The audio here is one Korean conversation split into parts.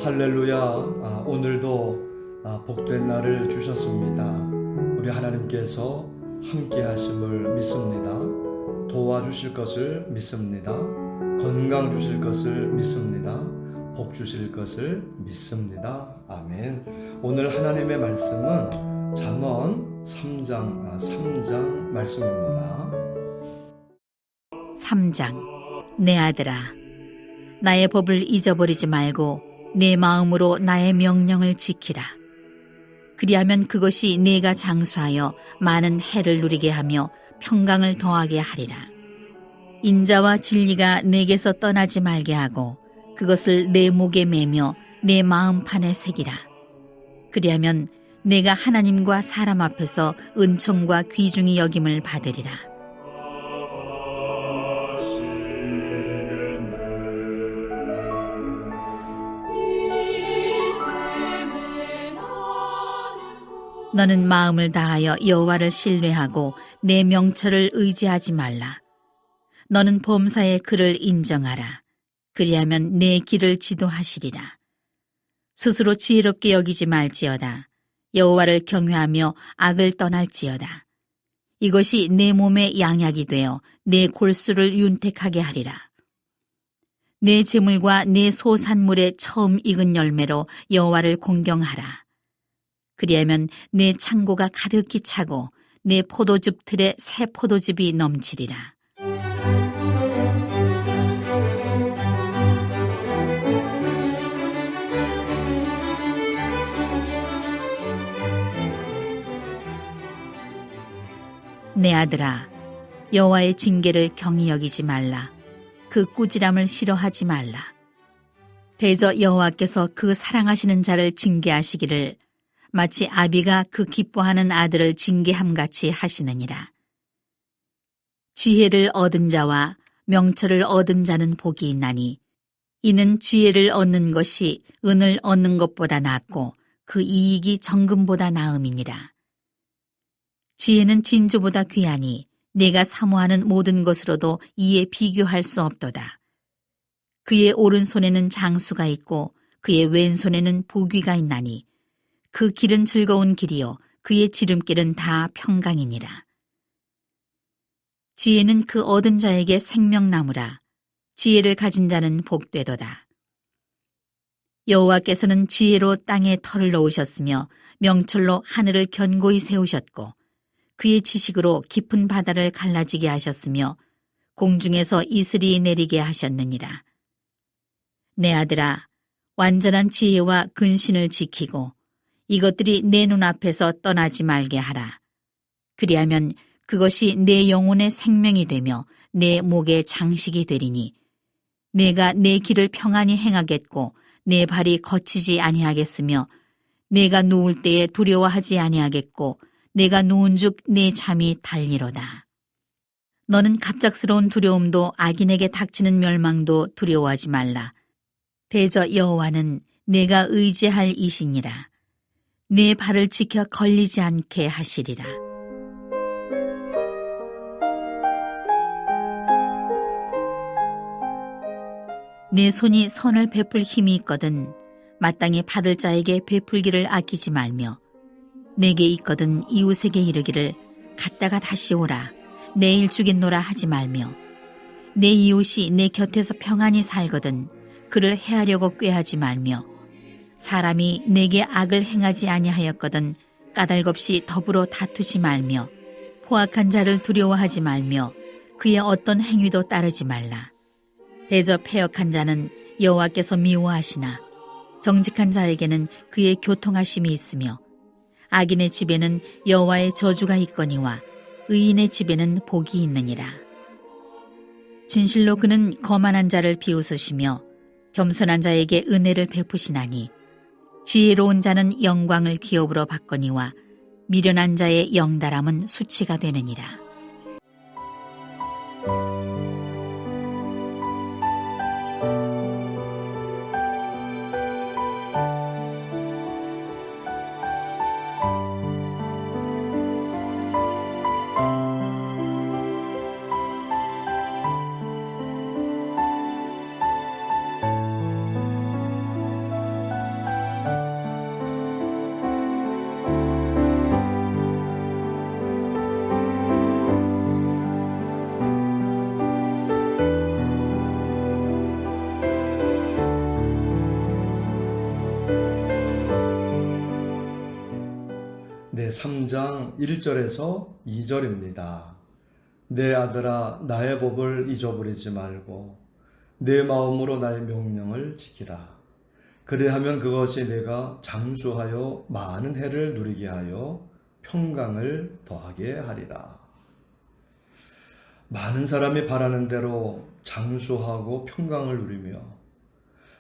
할렐루야. 오늘도 복된 날을 주셨습니다. 우리 하나님께서 함께 하심을 믿습니다. 도와주실 것을 믿습니다. 건강 주실 것을 믿습니다. 복 주실 것을 믿습니다. 아멘. 오늘 하나님의 말씀은 잠언 3장 말씀입니다. 3장. 내 아들아, 나의 법을 잊어버리지 말고 내 마음으로 나의 명령을 지키라. 그리하면 그것이 네가 장수하여 많은 해를 누리게 하며 평강을 더하게 하리라. 인자와 진리가 내게서 떠나지 말게 하고 그것을 내 목에 매며 내 마음판에 새기라. 그리하면 내가 하나님과 사람 앞에서 은총과 귀중히 여김을 받으리라. 너는 마음을 다하여 여호와를 신뢰하고 내 명철을 의지하지 말라. 너는 범사의 그를 인정하라. 그리하면 내 길을 지도하시리라. 스스로 지혜롭게 여기지 말지어다. 여호와를 경외하며 악을 떠날지어다. 이것이 내 몸의 양약이 되어 내 골수를 윤택하게 하리라. 내 재물과 내 소산물의 처음 익은 열매로 여호와를 공경하라. 그리하면 내 창고가 가득히 차고 내 포도즙 틀에 새 포도즙이 넘치리라. 내 아들아, 여호와의 징계를 경히 여기지 말라. 그 꾸지람을 싫어하지 말라. 대저 여호와께서 그 사랑하시는 자를 징계하시기를 마치 아비가 그 기뻐하는 아들을 징계함같이 하시느니라. 지혜를 얻은 자와 명철을 얻은 자는 복이 있나니 이는 지혜를 얻는 것이 은을 얻는 것보다 낫고 그 이익이 정금보다 나음이니라. 지혜는 진주보다 귀하니 내가 사모하는 모든 것으로도 이에 비교할 수 없도다. 그의 오른손에는 장수가 있고 그의 왼손에는 부귀가 있나니 그 길은 즐거운 길이요 그의 지름길은 다 평강이니라. 지혜는 그 얻은 자에게 생명나무라. 지혜를 가진 자는 복되도다. 여호와께서는 지혜로 땅에 털을 놓으셨으며 명철로 하늘을 견고히 세우셨고 그의 지식으로 깊은 바다를 갈라지게 하셨으며 공중에서 이슬이 내리게 하셨느니라. 내 아들아, 완전한 지혜와 근신을 지키고 이것들이 내 눈앞에서 떠나지 말게 하라. 그리하면 그것이 내 영혼의 생명이 되며 내 목의 장식이 되리니 내가 내 길을 평안히 행하겠고 내 발이 거치지 아니하겠으며 내가 누울 때에 두려워하지 아니하겠고 내가 누운즉 내 잠이 달리로다. 너는 갑작스러운 두려움도 악인에게 닥치는 멸망도 두려워하지 말라. 대저 여호와는 내가 의지할 이시니라. 내 발을 지켜 걸리지 않게 하시리라. 내 손이 선을 베풀 힘이 있거든 마땅히 받을 자에게 베풀기를 아끼지 말며 내게 있거든 이웃에게 이르기를 갔다가 다시 오라 내일 주겠노라 하지 말며 내 이웃이 내 곁에서 평안히 살거든 그를 해하려고 꾀하지 말며 사람이 내게 악을 행하지 아니하였거든 까닭없이 더불어 다투지 말며 포악한 자를 두려워하지 말며 그의 어떤 행위도 따르지 말라. 대저 패역한 자는 여호와께서 미워하시나 정직한 자에게는 그의 교통하심이 있으며 악인의 집에는 여호와의 저주가 있거니와 의인의 집에는 복이 있느니라. 진실로 그는 거만한 자를 비웃으시며 겸손한 자에게 은혜를 베푸시나니 지혜로운 자는 영광을 기업으로 받거니와 미련한 자의 영달함은 수치가 되느니라. 네, 3장 1절에서 2절입니다. 내 아들아 나의 법을 잊어버리지 말고 내 마음으로 나의 명령을 지키라. 그리하면 그것이 내가 장수하여 많은 해를 누리게 하여 평강을 더하게 하리라. 많은 사람이 바라는 대로 장수하고 평강을 누리며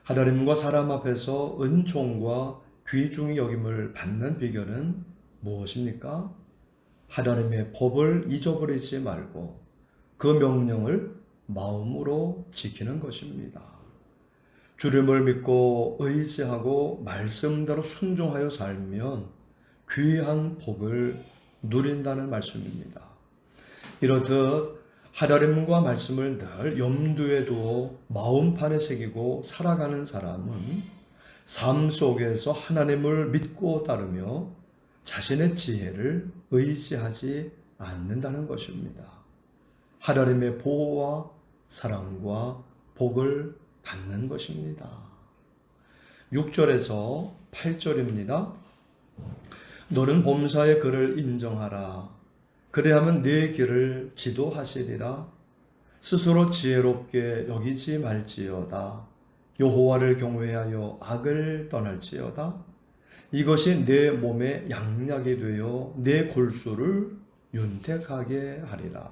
하나님과 사람 앞에서 은총과 귀중히 여김을 받는 비결은 무엇입니까? 하나님의 법을 잊어버리지 말고 그 명령을 마음으로 지키는 것입니다. 주님을 믿고 의지하고 말씀대로 순종하여 살면 귀한 복을 누린다는 말씀입니다. 이렇듯 하나님과 말씀을 늘 염두에 두어 마음판에 새기고 살아가는 사람은 삶 속에서 하나님을 믿고 따르며 자신의 지혜를 의지하지 않는다는 것입니다. 하나님의 보호와 사랑과 복을 받는 것입니다. 6절에서 8절입니다. 너는 범사의 그를 인정하라. 그래야면 네 길을 지도하시리라. 스스로 지혜롭게 여기지 말지어다. 여호와를 경외하여 악을 떠날지어다. 이것이 내 몸에 양약이 되어 내 골수를 윤택하게 하리라.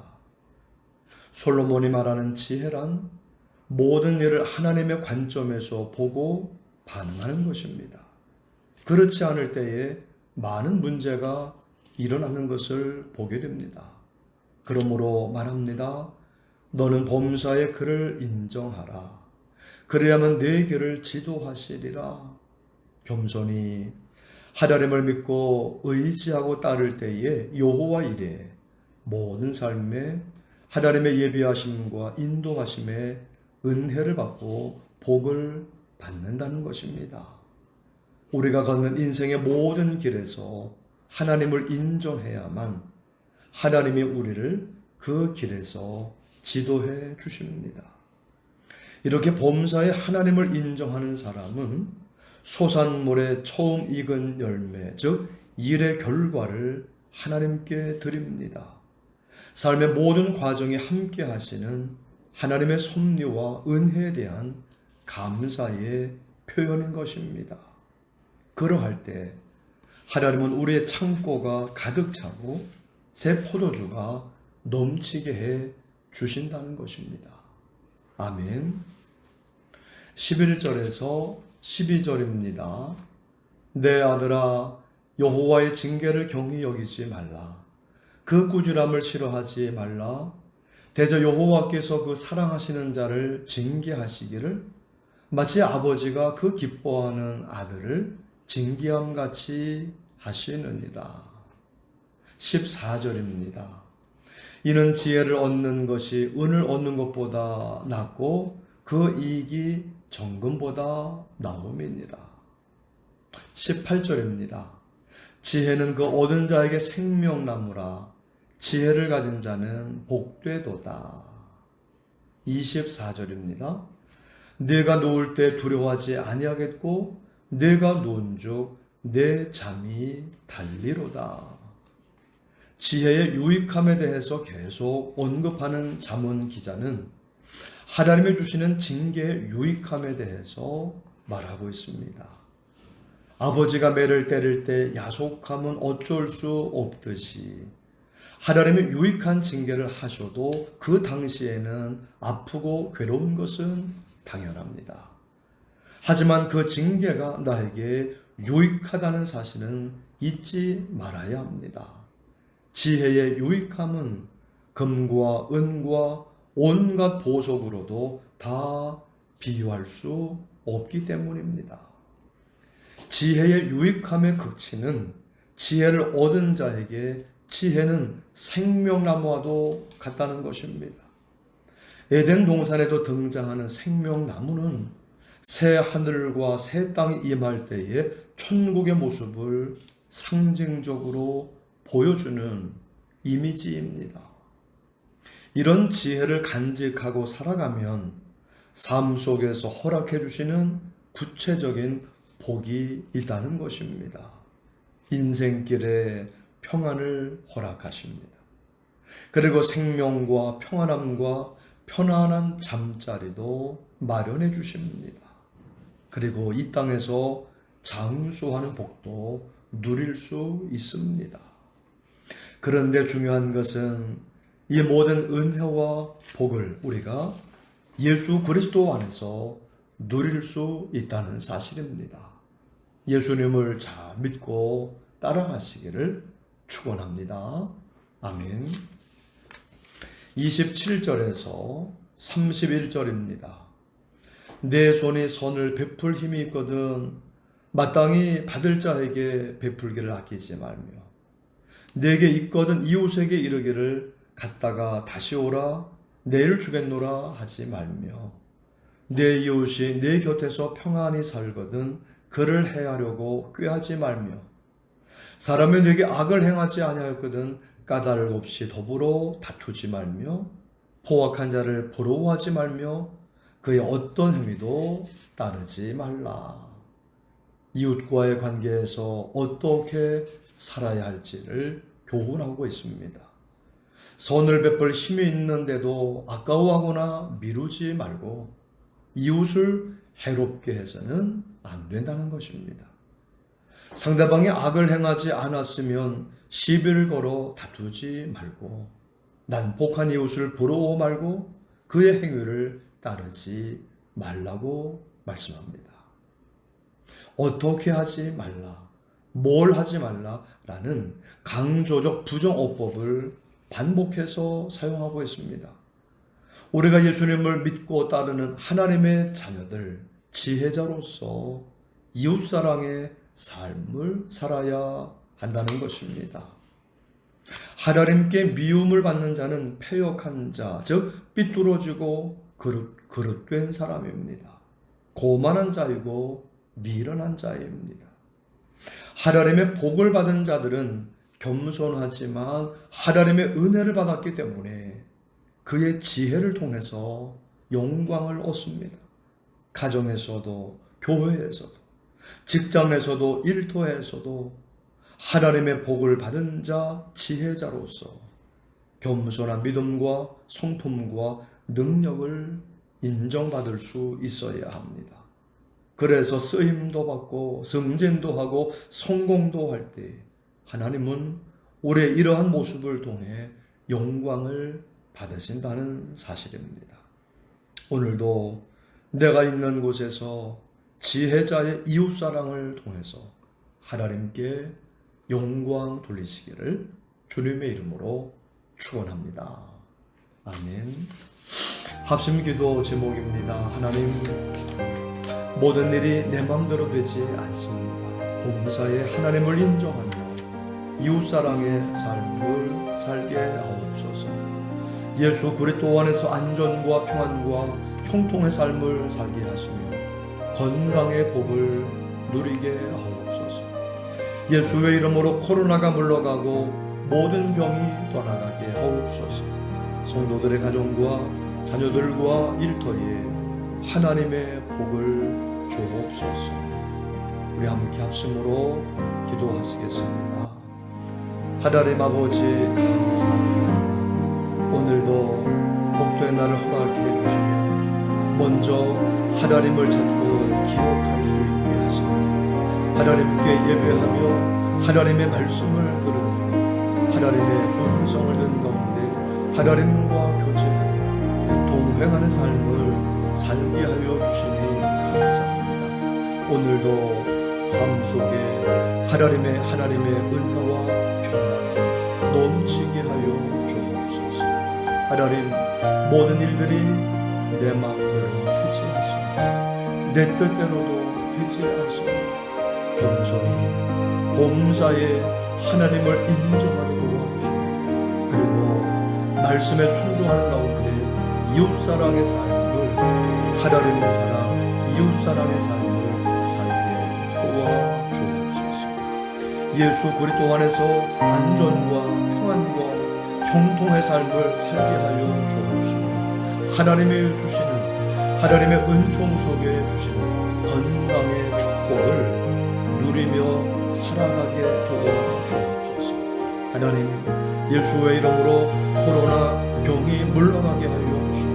솔로몬이 말하는 지혜란 모든 일을 하나님의 관점에서 보고 반응하는 것입니다. 그렇지 않을 때에 많은 문제가 일어나는 것을 보게 됩니다. 그러므로 말합니다. 너는 범사의 그를 인정하라. 그래야만 내 길을 지도하시리라. 겸손히 하나님을 믿고 의지하고 따를 때에 여호와 이래 모든 삶에 하나님의 예비하심과 인도하심에 은혜를 받고 복을 받는다는 것입니다. 우리가 걷는 인생의 모든 길에서 하나님을 인정해야만 하나님이 우리를 그 길에서 지도해 주십니다. 이렇게 범사에 하나님을 인정하는 사람은 소산물의 처음 익은 열매, 즉 일의 결과를 하나님께 드립니다. 삶의 모든 과정에 함께 하시는 하나님의 섭리와 은혜에 대한 감사의 표현인 것입니다. 그러할 때 하나님은 우리의 창고가 가득 차고 새 포도주가 넘치게 해 주신다는 것입니다. 아멘. 11절에서 12절입니다. 내 아들아 여호와의 징계를 경히 여기지 말라. 그 꾸지람을 싫어하지 말라. 대저 여호와께서 그 사랑하시는 자를 징계하시기를 마치 아버지가 그 기뻐하는 아들을 징계함같이 하시느니라. 14절입니다. 이는 지혜를 얻는 것이 은을 얻는 것보다 낫고 그 이익이 정금보다 나음이니라. 18절입니다. 지혜는 그 얻은 자에게 생명나무라. 지혜를 가진 자는 복되도다. 24절입니다. 네가 누울 때 두려워하지 아니하겠고 네가 누운즉 내 잠이 달리로다. 지혜의 유익함에 대해서 계속 언급하는 잠언 기자는 하나님이 주시는 징계의 유익함에 대해서 말하고 있습니다. 아버지가 매를 때릴 때 야속함은 어쩔 수 없듯이 하나님의 유익한 징계를 하셔도 그 당시에는 아프고 괴로운 것은 당연합니다. 하지만 그 징계가 나에게 유익하다는 사실은 잊지 말아야 합니다. 지혜의 유익함은 금과 은과 온갖 보석으로도 다 비유할 수 없기 때문입니다. 지혜의 유익함의 극치는 지혜를 얻은 자에게 지혜는 생명나무와도 같다는 것입니다. 에덴 동산에도 등장하는 생명나무는 새 하늘과 새 땅이 임할 때의 천국의 모습을 상징적으로 보여주는 이미지입니다. 이런 지혜를 간직하고 살아가면 삶 속에서 허락해 주시는 구체적인 복이 있다는 것입니다. 인생길에 평안을 허락하십니다. 그리고 생명과 평안함과 편안한 잠자리도 마련해 주십니다. 그리고 이 땅에서 장수하는 복도 누릴 수 있습니다. 그런데 중요한 것은 이 모든 은혜와 복을 우리가 예수 그리스도 안에서 누릴 수 있다는 사실입니다. 예수님을 잘 믿고 따라가시기를 축원합니다. 아멘. 27절에서 31절입니다. 내 손이 선을 베풀 힘이 있거든 마땅히 받을 자에게 베풀기를 아끼지 말며 내게 있거든 이웃에게 이르기를 갔다가 다시 오라 내일 주겠노라 하지 말며 내 이웃이 내 곁에서 평안히 살거든 그를 해하려고 꾀하지 말며 사람이 내게 악을 행하지 아니하였거든 까닭 없이 더불어 다투지 말며 포악한 자를 부러워하지 말며 그의 어떤 행위도 따르지 말라. 이웃과의 관계에서 어떻게 살아야 할지를 교훈하고 있습니다. 선을 베풀 힘이 있는데도 아까워하거나 미루지 말고 이웃을 해롭게 해서는 안 된다는 것입니다. 상대방이 악을 행하지 않았으면 시비를 걸어 다투지 말고 난폭한 이웃을 부러워 말고 그의 행위를 따르지 말라고 말씀합니다. 어떻게 하지 말라, 뭘 하지 말라라는 강조적 부정어법을 반복해서 사용하고 있습니다. 우리가 예수님을 믿고 따르는 하나님의 자녀들, 지혜자로서 이웃사랑의 삶을 살아야 한다는 것입니다. 하나님께 미움을 받는 자는 패역한 자, 즉 삐뚤어지고 그릇된 사람입니다. 고만한 자이고 미련한 자입니다. 하나님의 복을 받은 자들은 겸손하지만 하나님의 은혜를 받았기 때문에 그의 지혜를 통해서 영광을 얻습니다. 가정에서도 교회에서도 직장에서도 일터에서도 하나님의 복을 받은 자 지혜자로서 겸손한 믿음과 성품과 능력을 인정받을 수 있어야 합니다. 그래서 쓰임도 받고 승진도 하고 성공도 할 때 하나님은 우리의 이러한 모습을 통해 영광을 받으신다는 사실입니다. 오늘도 내가 있는 곳에서 지혜자의 이웃사랑을 통해서 하나님께 영광 돌리시기를 주님의 이름으로 축원합니다. 아멘. 합심기도 제목입니다. 하나님, 모든 일이 내 마음대로 되지 않습니다. 범사에 하나님을 인정하며 이웃사랑의 삶을 살게 하옵소서. 예수 그리스도 안에서 안전과 평안과 형통의 삶을 살게 하시며 건강의 복을 누리게 하옵소서. 예수의 이름으로 코로나가 물러가고 모든 병이 떠나가게 하옵소서. 성도들의 가정과 자녀들과 일터에 하나님의 복을 주옵소서. 우리 함께 합심으로 기도하시겠습니다. 하나님 아버지 감사합니다. 오늘도 복된 날을 허락해 주시며 먼저 하나님을 찾고 기억할 수 있게 하시며 하나님께 예배하며 하나님의 말씀을 들으며 하나님의 음성을 듣는 가운데 하나님과 교제하며 동행하는 삶을 살게 하여 주시니 감사합니다. 오늘도 삶 속에 하나님의 은혜와 평안이 넘치게 하여 주옵소서. 하나님, 모든 일들이 내 마음대로 되지 않습니다. 내 뜻대로도 되지 않습니다. 겸손히 범사에 하나님을 인정하게 도와주시고 그리고 말씀에 순종하는 가운데 이웃사랑의 삶을 하나님의 사랑, 이웃사랑의 삶을 살게 도와주옵소서. 예수 그리스도 안에서 안전과 평안과 형통의 삶을 살게 하여 주옵시며 하나님이 주시는 하나님의 은총 속에 주시는 건강의 축복을 누리며 살아가게 도와주옵소서. 하나님, 예수의 이름으로 코로나 병이 물러가게 하여 주시고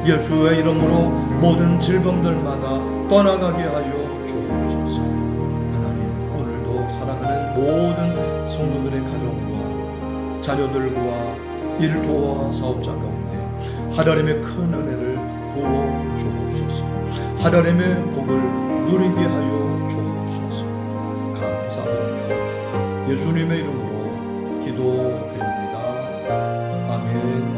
예수의 이름으로 모든 질병들마다 떠나가게 하여 주옵소서. 하나님, 오늘도 사랑하는 모든 성도들의 가정과 자녀들과 일도와 사업자 가운데 하나님의 큰 은혜를 부어 주옵소서. 하나님의 복을 누리게 하여 주옵소서. 감사하며 예수님의 이름으로 기도드립니다. 아멘.